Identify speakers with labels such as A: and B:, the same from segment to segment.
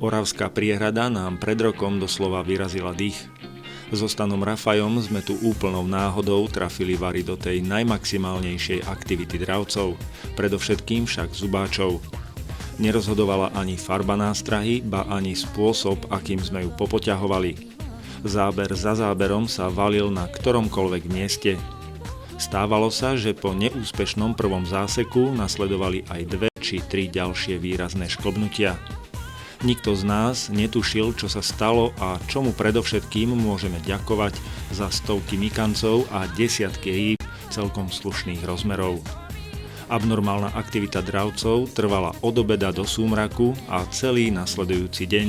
A: Oravská priehrada nám pred rokom doslova vyrazila dých. So Stanom Rafajom sme tu úplnou náhodou trafili vari do tej najmaximálnejšej aktivity dravcov, predovšetkým však zubáčov. Nerozhodovala ani farba nástrahy, ba ani spôsob, akým sme ju popoťahovali. Záber za záberom sa valil na ktoromkoľvek mieste. Stávalo sa, že po neúspešnom prvom záseku nasledovali aj 2 či 3 ďalšie výrazné šklbnutia. Nikto z nás netušil, čo sa stalo a čomu predovšetkým môžeme ďakovať za stovky mikancov a desiatky rýb celkom slušných rozmerov. Abnormálna aktivita dravcov trvala od obeda do súmraku a celý nasledujúci deň.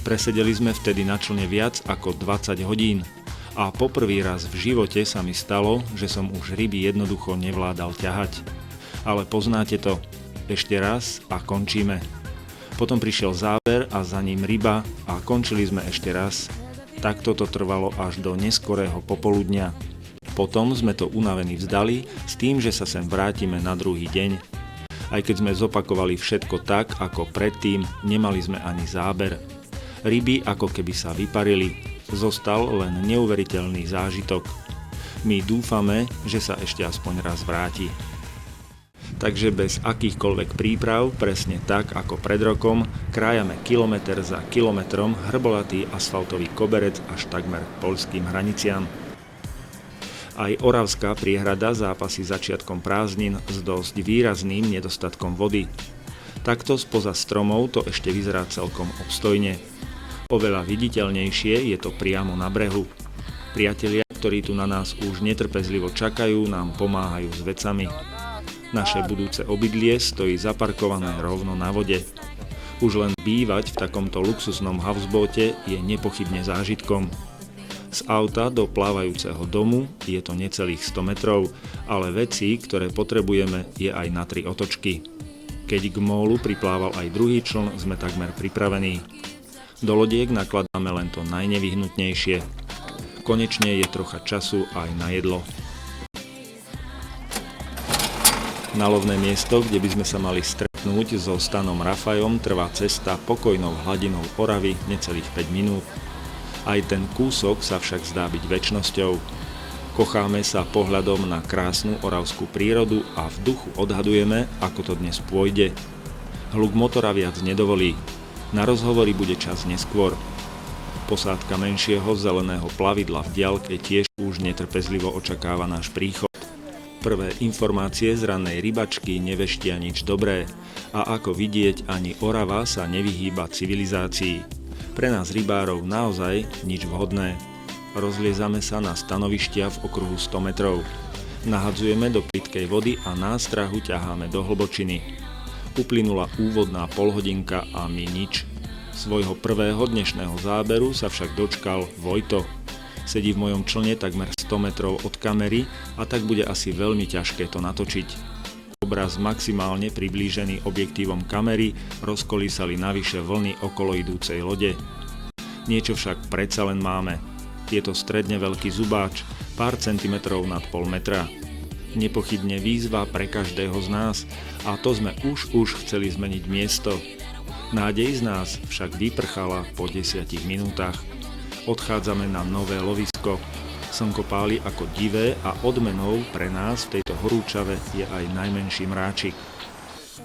A: Presedeli sme vtedy na člne viac ako 20 hodín a poprvý raz v živote sa mi stalo, že som už ryby jednoducho nevládal ťahať. Ale poznáte to, ešte raz a končíme. Potom prišiel záber a za ním ryba a končili sme ešte raz. Takto to trvalo až do neskorého popoludnia. Potom sme to unavení vzdali s tým, že sa sem vrátime na druhý deň. Aj keď sme zopakovali všetko tak, ako predtým, nemali sme ani záber. Ryby ako keby sa vyparili. Zostal len neuveriteľný zážitok. My dúfame, že sa ešte aspoň raz vráti. Takže bez akýchkoľvek príprav, presne tak ako pred rokom, krájame kilometer za kilometrom hrbolatý asfaltový koberec až takmer k poľským hraniciam. Aj Oravská priehrada zápasí začiatkom prázdnin s dosť výrazným nedostatkom vody. Takto spoza stromov to ešte vyzerá celkom obstojne. Oveľa viditeľnejšie je to priamo na brehu. Priatelia, ktorí tu na nás už netrpezlivo čakajú, nám pomáhajú s vecami. Naše budúce obydlie stojí zaparkované rovno na vode. Už len bývať v takomto luxusnom houseboate je nepochybne zážitkom. Z auta do plávajúceho domu je to necelých 100 metrov, ale veci, ktoré potrebujeme, je aj na 3 otočky. Keď k mólu priplával aj druhý čln, sme takmer pripravení. Do lodiek nakladáme len to najnevyhnutnejšie. Konečne je trocha času aj na jedlo. Na lovné miesto, kde by sme sa mali stretnúť so Stanom Rafajom, trvá cesta pokojnou hladinou Oravy necelých 5 minút. Aj ten kúsok sa však zdá byť večnosťou. Kocháme sa pohľadom na krásnu oravskú prírodu a v duchu odhadujeme, ako to dnes pôjde. Hluk motora viac nedovolí. Na rozhovory bude čas neskôr. Posádka menšieho zeleného plavidla v diaľke tiež už netrpezlivo očakáva náš príchod. Prvé informácie z rannej rybačky neveštia nič dobré a ako vidieť, ani Orava sa nevyhýba civilizácii. Pre nás rybárov naozaj nič vhodné. Rozliezame sa na stanovištia v okruhu 100 metrov. Nahadzujeme do plytkej vody a nástrahu ťaháme do hlbočiny. Uplynula úvodná polhodinka a my nič. Svojho prvého dnešného záberu sa však dočkal Vojto. Sedí v mojom člne takmer 100 metrov od kamery a tak bude asi veľmi ťažké to natočiť. Obraz maximálne priblížený objektívom kamery rozkolísali navyše vlny okolo idúcej lode. Niečo však predsa len máme. Je to stredne veľký zubáč, pár centimetrov nad pol metra. Nepochybne výzva pre každého z nás a to sme už chceli zmeniť miesto. Nádej z nás však vyprchala po 10 minútach. Odchádzame na nové lovisko. Slnko páli ako divé a odmenou pre nás v tejto horúčave je aj najmenší mráčik.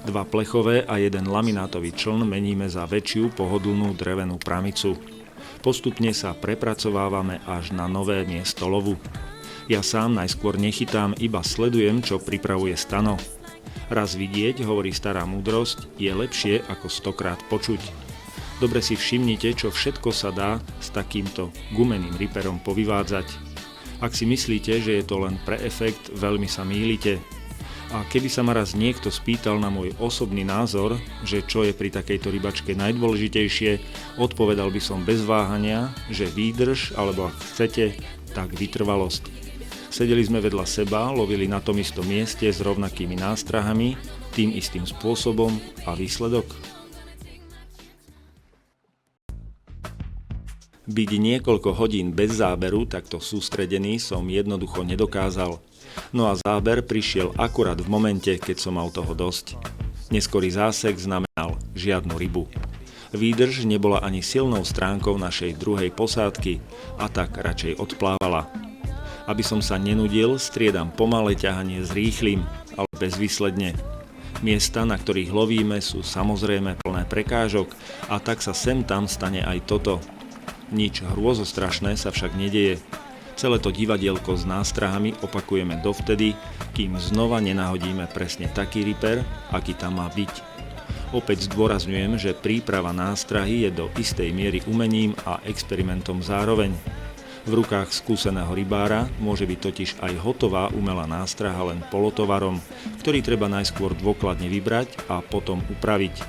A: 2 plechové a 1 laminátový čln meníme za väčšiu pohodlnú drevenú pramicu. Postupne sa prepracovávame až na nové miesto lovu. Ja sám najskôr nechytám, iba sledujem, čo pripravuje Stano. Raz vidieť, hovorí stará múdrosť, je lepšie ako 100-krát počuť. Dobre si všimnite, čo všetko sa dá s takýmto gumeným riperom povyvádzať. Ak si myslíte, že je to len pre efekt, veľmi sa mýlite. A keby sa ma raz niekto spýtal na môj osobný názor, že čo je pri takejto rybačke najdôležitejšie, odpovedal by som bez váhania, že výdrž, alebo ak chcete, tak vytrvalosť. Sedeli sme vedľa seba, lovili na tom istom mieste s rovnakými nástrahami, tým istým spôsobom a výsledok? Byť niekoľko hodín bez záberu, takto sústredený som jednoducho nedokázal. No a záber prišiel akurát v momente, keď som mal toho dosť. Neskorý zásek znamenal žiadnu rybu. Výdrž nebola ani silnou stránkou našej druhej posádky a tak radšej odplávala. Aby som sa nenudil, striedam pomalé ťahanie s rýchlym, ale bezvýsledne. Miesta, na ktorých lovíme, sú samozrejme plné prekážok a tak sa sem tam stane aj toto. Nič hrôzostrašné sa však nedeje. Celé to divadielko s nástrahami opakujeme dovtedy, kým znova nenahodíme presne taký riper, aký tam má byť. Opäť zdôrazňujem, že príprava nástrahy je do istej miery umením a experimentom zároveň. V rukách skúseného rybára môže byť totiž aj hotová umelá nástraha len polotovarom, ktorý treba najskôr dôkladne vybrať a potom upraviť.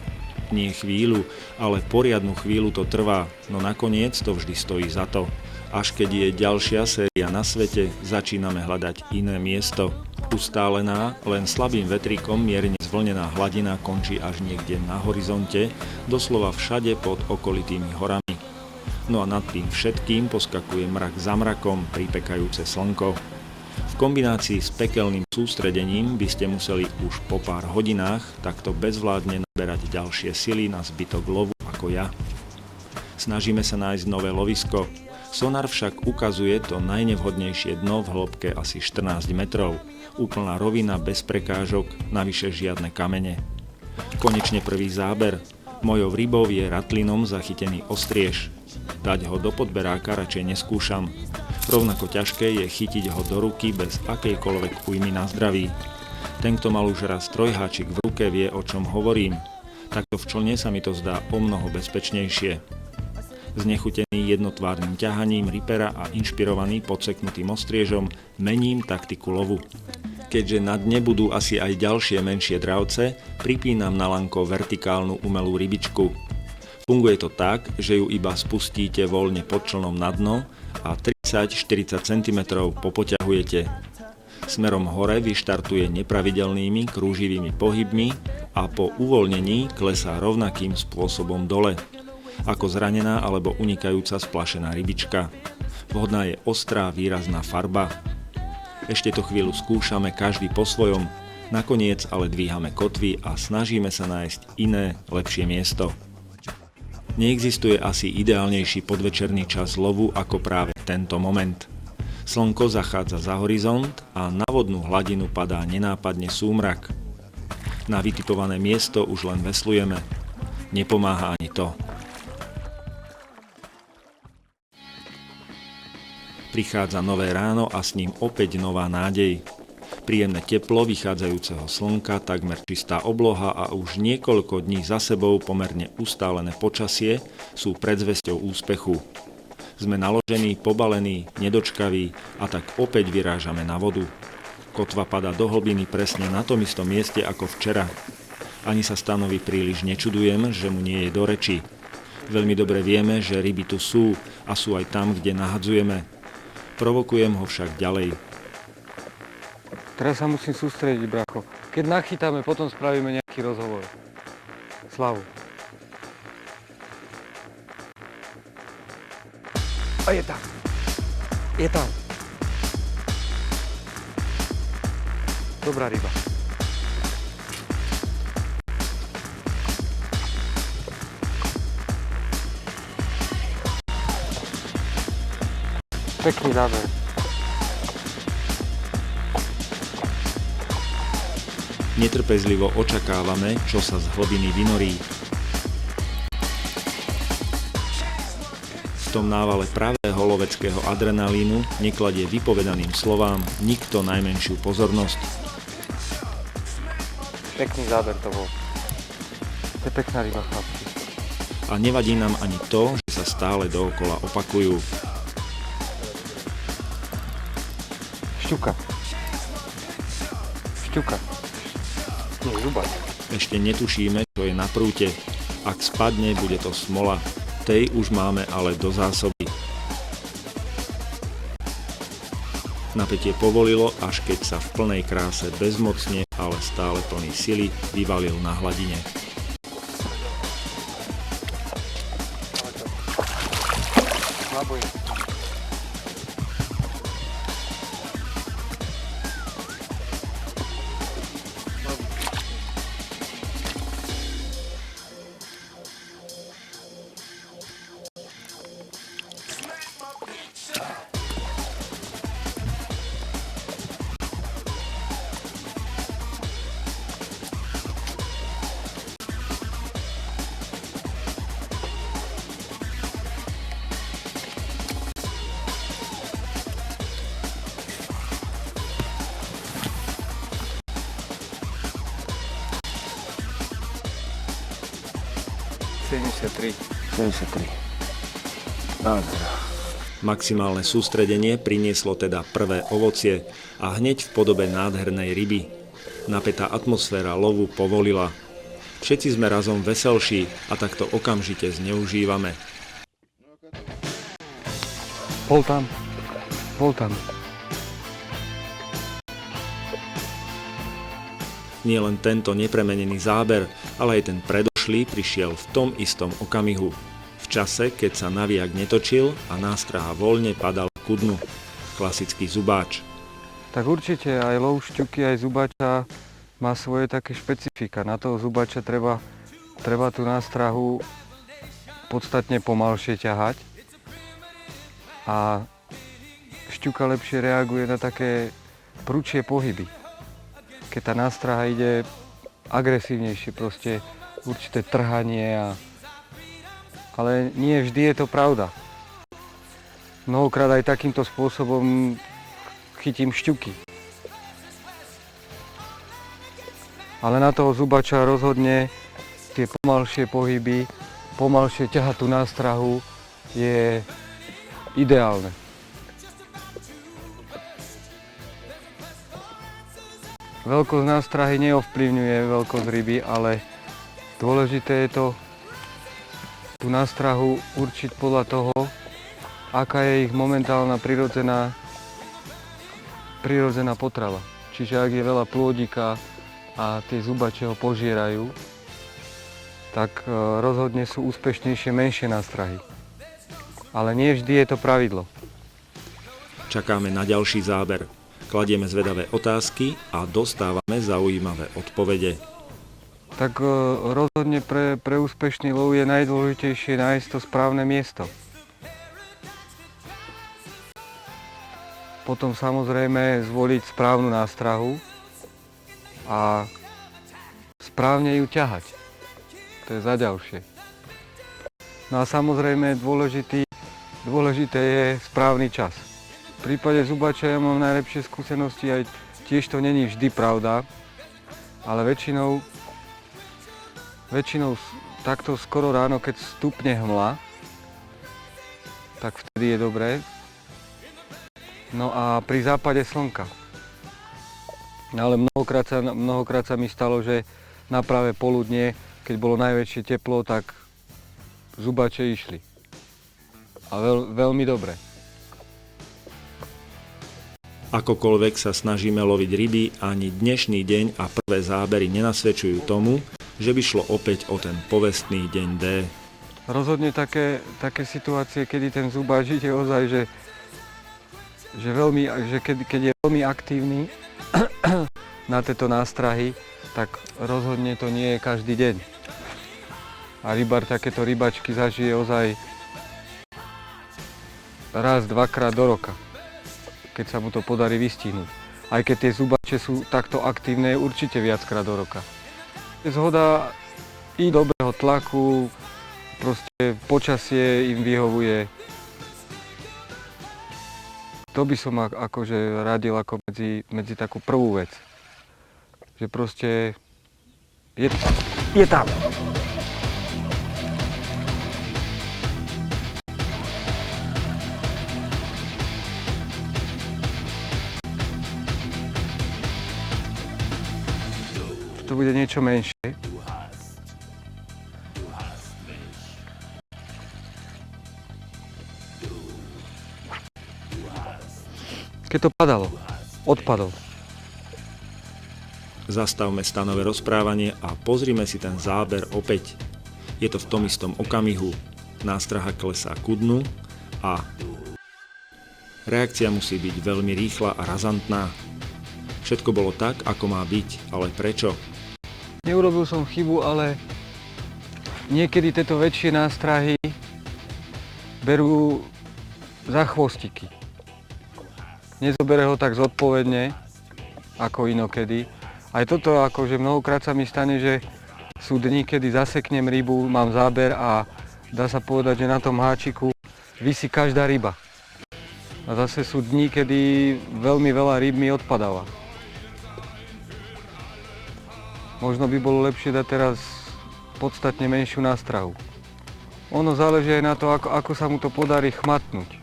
A: Nie chvíľu, ale poriadnu chvíľu to trvá, no nakoniec to vždy stojí za to. Až keď je ďalšia séria na svete, začíname hľadať iné miesto. Ustálená, len slabým vetríkom mierne zvlnená hladina končí až niekde na horizonte, doslova všade pod okolitými horami. No a nad tým všetkým poskakuje mrak za mrakom pripekajúce slnko. V kombinácii s pekelným sústredením by ste museli už po pár hodinách takto bezvládne naberať ďalšie sily na zbytok lovu ako ja. Snažíme sa nájsť nové lovisko. Sonar však ukazuje to najnevhodnejšie dno v hĺbke asi 14 metrov. Úplná rovina bez prekážok, navyše žiadne kamene. Konečne prvý záber. Mojou rybou je ratlinom zachytený ostriež. Dať ho do podberáka radšej neskúšam. Rovnako ťažké je chytiť ho do ruky bez akejkoľvek újmy na zdraví. Ten, kto mal už raz trojháčik v ruke, vie, o čom hovorím. Takto v člne sa mi to zdá omnoho bezpečnejšie. Znechutený jednotvárnym ťahaním ripera a inšpirovaný podseknutým ostriežom mením taktiku lovu. Keďže na dne budú asi aj ďalšie menšie dravce, pripínam na lanko vertikálnu umelú rybičku. Funguje to tak, že ju iba spustíte voľne pod člnom na dno a 30-40 cm popoťahujete. Smerom hore vyštartuje nepravidelnými krúživými pohybmi a po uvoľnení klesá rovnakým spôsobom dole, ako zranená alebo unikajúca splašená rybička. Vhodná je ostrá, výrazná farba. Ešte to chvíľu skúšame každý po svojom, nakoniec ale dvíhame kotvy a snažíme sa nájsť iné, lepšie miesto. Neexistuje asi ideálnejší podvečerný čas lovu ako práve tento moment. Slnko zachádza za horizont a na vodnú hladinu padá nenápadne súmrak. Na vytipované miesto už len veslujeme. Nepomáha ani to. Prichádza nové ráno a s ním opäť nová nádej. Príjemné teplo vychádzajúceho slnka, takmer čistá obloha a už niekoľko dní za sebou pomerne ustálené počasie sú predzvesťou úspechu. Sme naložení, pobalení, nedočkaví a tak opäť vyrážame na vodu. Kotva padá do hlbiny presne na tom istom mieste ako včera. Ani sa Stanovi príliš nečudujem, že mu nie je do reči. Veľmi dobre vieme, že ryby tu sú a sú aj tam, kde nahadzujeme. Provokujem ho však ďalej.
B: Teraz sa musím sústrediť, bracho. Keď nachytáme, potom spravíme nejaký rozhovor. Slavu. A je tam. Je tam. Dobrá ryba. Pekný záber.
A: Netrpezlivo očakávame, čo sa z hlbiny vynorí. V tom návale pravého loveckého adrenalínu nekladie vypovedaným slovám nikto najmenšiu pozornosť.
B: Pekný záber to bol. To je pekná ryba, chlapci.
A: A nevadí nám ani to, že sa stále dookola opakujú.
B: Šťuka. Šťuka. Nie, zubač.
A: Ešte netušíme, čo je na prúte. Ak spadne, bude to smola. Tej už máme ale do zásoby. Napätie povolilo, až keď sa v plnej kráse bezmocne, ale stále plný sily vyvalil na hladine.
B: 73.
C: 73. Nádhera.
A: Maximálne sústredenie prinieslo teda prvé ovocie a hneď v podobe nádhernej ryby. Napätá atmosféra lovu povolila. Všetci sme razom veselší a takto okamžite zneužívame.
B: Bol tam.
A: Nie len tento nepremenený záber, ale aj ten predošlý prišiel v tom istom okamihu. V čase, keď sa naviak netočil a nástraha voľne padal ku dnu. Klasický zubáč.
B: Tak určite aj lov šťuky, aj zubača má svoje také špecifika. Na toho zubača treba tú nástrahu podstatne pomalšie ťahať. A šťuka lepšie reaguje na také prudšie pohyby. Keď tá nástraha ide agresívnejšie, proste určité trhanie. Ale nie vždy je to pravda. Mnohokrát aj takýmto spôsobom chytím šťuky. Ale na toho zubača rozhodne tie pomalšie pohyby, pomalšie ťahať tú nástrahu je ideálne. Veľkosť nástrahy neovplyvňuje veľkosť ryby, ale dôležité je to tú nástrahu určiť podľa toho, aká je ich momentálna prirodzená potrava. Čiže ak je veľa plôdika a tie zubače ho požierajú, tak rozhodne sú úspešnejšie menšie nástrahy. Ale nie vždy je to pravidlo.
A: Čakáme na ďalší záber. Kladieme zvedavé otázky a dostávame zaujímavé odpovede.
B: Tak rozhodne pre úspešný lov je najdôležitejšie nájsť to správne miesto. Potom samozrejme zvoliť správnu nástrahu a správne ju ťahať. To je za ďalšie. No a samozrejme dôležité je správny čas. V prípade zubača ja mám najlepšie skúsenosti, aj tiež to není vždy pravda, ale väčšinou takto skoro ráno, keď stupne hmla, tak vtedy je dobré. No a pri západe slnka. Ale mnohokrát sa mi stalo, že na pravé poludnie, keď bolo najväčšie teplo, tak zubače išli. A veľmi dobre.
A: Akokoľvek sa snažíme loviť ryby, ani dnešný deň a prvé zábery nenasvedčujú tomu, že by šlo opäť o ten povestný deň D.
B: Rozhodne také situácie, kedy ten zubač ide ozaj, že keď je veľmi aktívny na tieto nástrahy, tak rozhodne to nie je každý deň. A rybár takéto rybačky zažije ozaj raz, dvakrát do roka, keď sa mu to podarí vystihnúť. Aj keď tie zubače sú takto aktívne, určite viackrát do roka. Zhoda i dobrého tlaku, proste počasie im vyhovuje. To by som akože radil ako medzi takú prvú vec. Že proste je tam. To bude niečo menšie. Keď to odpadol.
A: Zastavme stanové rozprávanie a pozrime si ten záber opäť. Je to v tom istom okamihu. Nástraha klesá ku dnu a reakcia musí byť veľmi rýchla a razantná. Všetko bolo tak, ako má byť, ale prečo?
B: Neurobil som chybu, ale niekedy tieto väčšie nástrahy berú za chvostiky. Nezobere ho tak zodpovedne, ako inokedy. Aj toto akože mnohokrát sa mi stane, že sú dni, kedy zaseknem rybu, mám záber a dá sa povedať, že na tom háčiku visí každá ryba. A zase sú dni, kedy veľmi veľa rýb mi odpadáva. Možno by bolo lepšie dať teraz podstatne menšiu nástrahu. ono záleží aj na to, ako sa mu to podarí chmatnúť.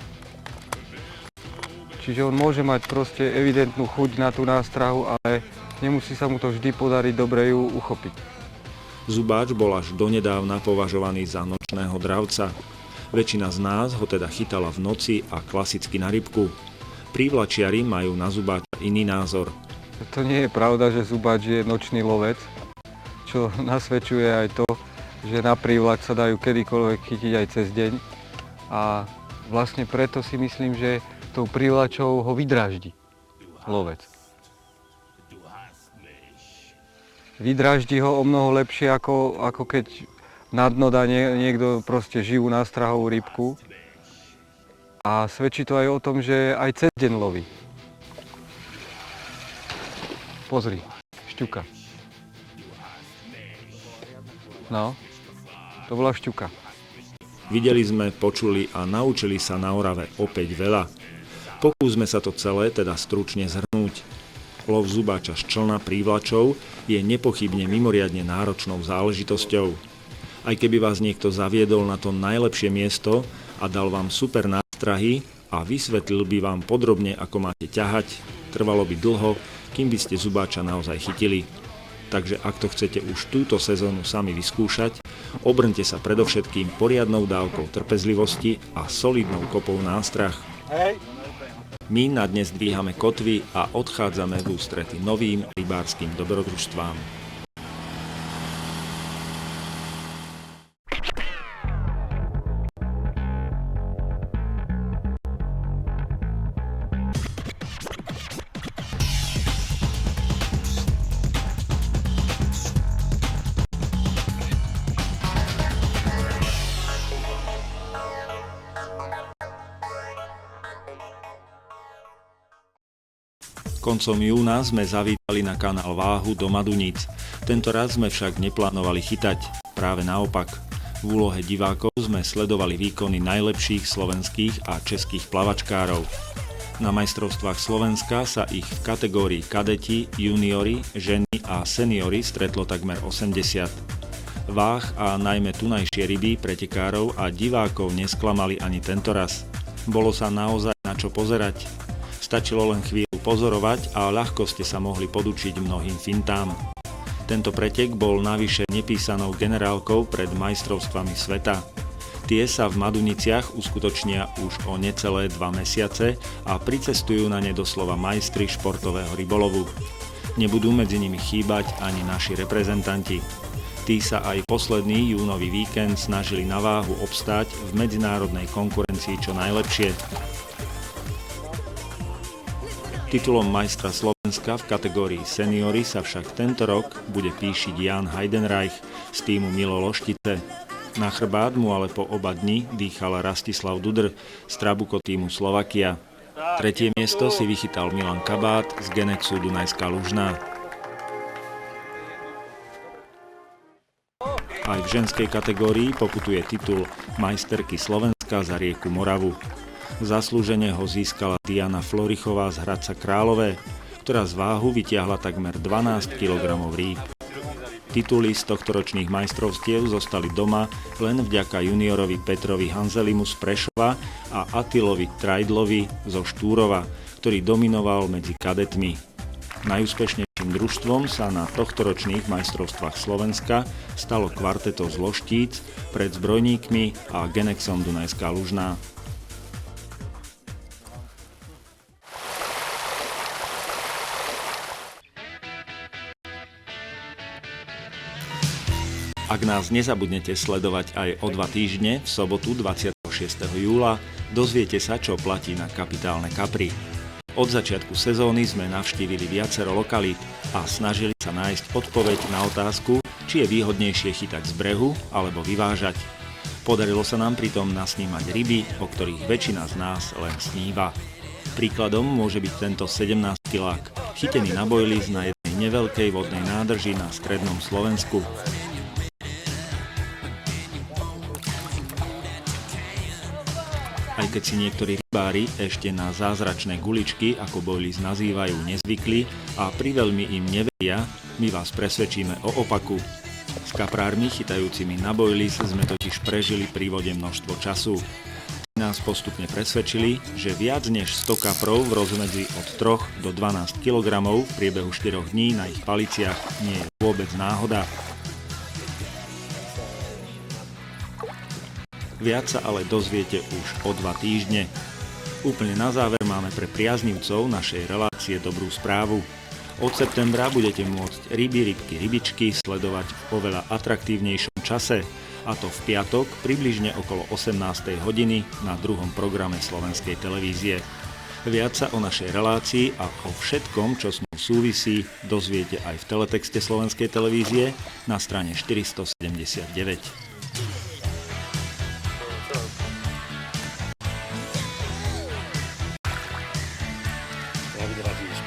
B: Čiže on môže mať proste evidentnú chuť na tú nástrahu, ale nemusí sa mu to vždy podariť dobre ju uchopiť.
A: Zubáč bol až donedávna považovaný za nočného dravca. Väčšina z nás ho teda chytala v noci a klasicky na rybku. Prívlačiari majú na zubáča iný názor.
B: To nie je pravda, že zubáč je nočný lovec, čo nasvedčuje aj to, že na prívlač sa dajú kedykoľvek chytiť aj cez deň. A vlastne preto si myslím, že tou prívlačou ho vydráždi lovec. Vydráždi ho o mnoho lepšie, ako keď na dno dá niekto proste živú nástrahovú rybku. A svedčí to aj o tom, že aj cez deň loví. Pozri, šťuka. No, to bola šťuka.
A: Videli sme, počuli a naučili sa na Orave opäť veľa. Pokúsme sa to celé teda stručne zhrnúť. Lov zubáča z člna prívlačov je nepochybne mimoriadne náročnou záležitosťou. Aj keby vás niekto zaviedol na to najlepšie miesto a dal vám super nástrahy a vysvetlil by vám podrobne, ako máte ťahať, trvalo by dlho, kým by ste zubáča naozaj chytili. Takže ak to chcete už túto sezónu sami vyskúšať, obrňte sa predovšetkým poriadnou dávkou trpezlivosti a solidnou kopou nástrah. My na dnes dvíhame kotvy a odchádzame v ústrety novým rybárskym dobrodružstvám. Koncom júna sme zavítali na kanál Váhu do Maduníc. Tento raz sme však neplánovali chytať, práve naopak. V úlohe divákov sme sledovali výkony najlepších slovenských a českých plavačkárov. Na majstrovstvách Slovenska sa ich v kategórii kadeti, juniori, ženy a seniori stretlo takmer 80. Váh a najmä tunajšie ryby pretekárov a divákov nesklamali ani tento raz. Bolo sa naozaj na čo pozerať. Stačilo len chvíľu pozorovať a ľahko ste sa mohli podučiť mnohým fintám. Tento pretek bol navyše nepísanou generálkou pred majstrovstvami sveta. Tie sa v Maduniciach uskutočnia už o necelé 2 mesiace a pricestujú na ne doslova majstri športového rybolovu. Nebudú medzi nimi chýbať ani naši reprezentanti. Tí sa aj posledný júnový víkend snažili na Váhu obstáť v medzinárodnej konkurencii čo najlepšie. Titulom majstra Slovenska v kategórii seniory sa však tento rok bude píšiť Jan Heidenreich z týmu Milo Loštice. Na chrbát mu ale po oba dni dýchal Rastislav Dudr z Trabuco týmu Slovakia. Tretie miesto si vychytal Milan Kabát z Genexu Dunajská Lužná. Aj v ženskej kategórii poputuje titul majsterky Slovenska za rieku Moravu. Zaslúžene ho získala Diana Florichová z Hradca Králové, ktorá z Váhu vytiahla takmer 12 kg rýb. Tituly z tohtoročných majstrovstiev zostali doma len vďaka juniorovi Petrovi Hanzelimu z Prešova a Attilovi Trajdlovi zo Štúrova, ktorý dominoval medzi kadetmi. Najúspešnejším družstvom sa na tohtoročných majstrovstvách Slovenska stalo kvarteto z Loštíc pred Zbrojníkmi a Genexom Dunajská Lužná. Ak nás nezabudnete sledovať aj o 2 týždne, v sobotu 26. júla, dozviete sa, čo platí na kapitálne kapry. Od začiatku sezóny sme navštívili viacero lokalít a snažili sa nájsť odpoveď na otázku, či je výhodnejšie chytať z brehu alebo vyvážať. Podarilo sa nám pritom nasnímať ryby, o ktorých väčšina z nás len sníva. Príkladom môže byť tento 17-kilák, chytený na bojlis na jednej neveľkej vodnej nádrži na strednom Slovensku. Aj keď si niektorí rybári ešte na zázračné guličky, ako bojlis nazývajú, nezvykli a priveľmi im neveria, my vás presvedčíme o opaku. S kaprármi chytajúcimi na bojlis sme totiž prežili pri vode množstvo času. Nás postupne presvedčili, že viac než 100 kaprov v rozmedzi od 3 do 12 kg v priebehu 4 dní na ich paliciach nie je vôbec náhoda. Viac sa ale dozviete už o 2 týždne. Úplne na záver máme pre priaznivcov našej relácie dobrú správu. Od septembra budete môcť ryby, rybky, rybičky sledovať v oveľa atraktívnejšom čase, a to v piatok približne okolo 18. hodiny na druhom programe Slovenskej televízie. Viac sa o našej relácii a o všetkom, čo s ňou súvisí, dozviete aj v teletexte Slovenskej televízie na strane 479.
C: Ja vidím, že ideš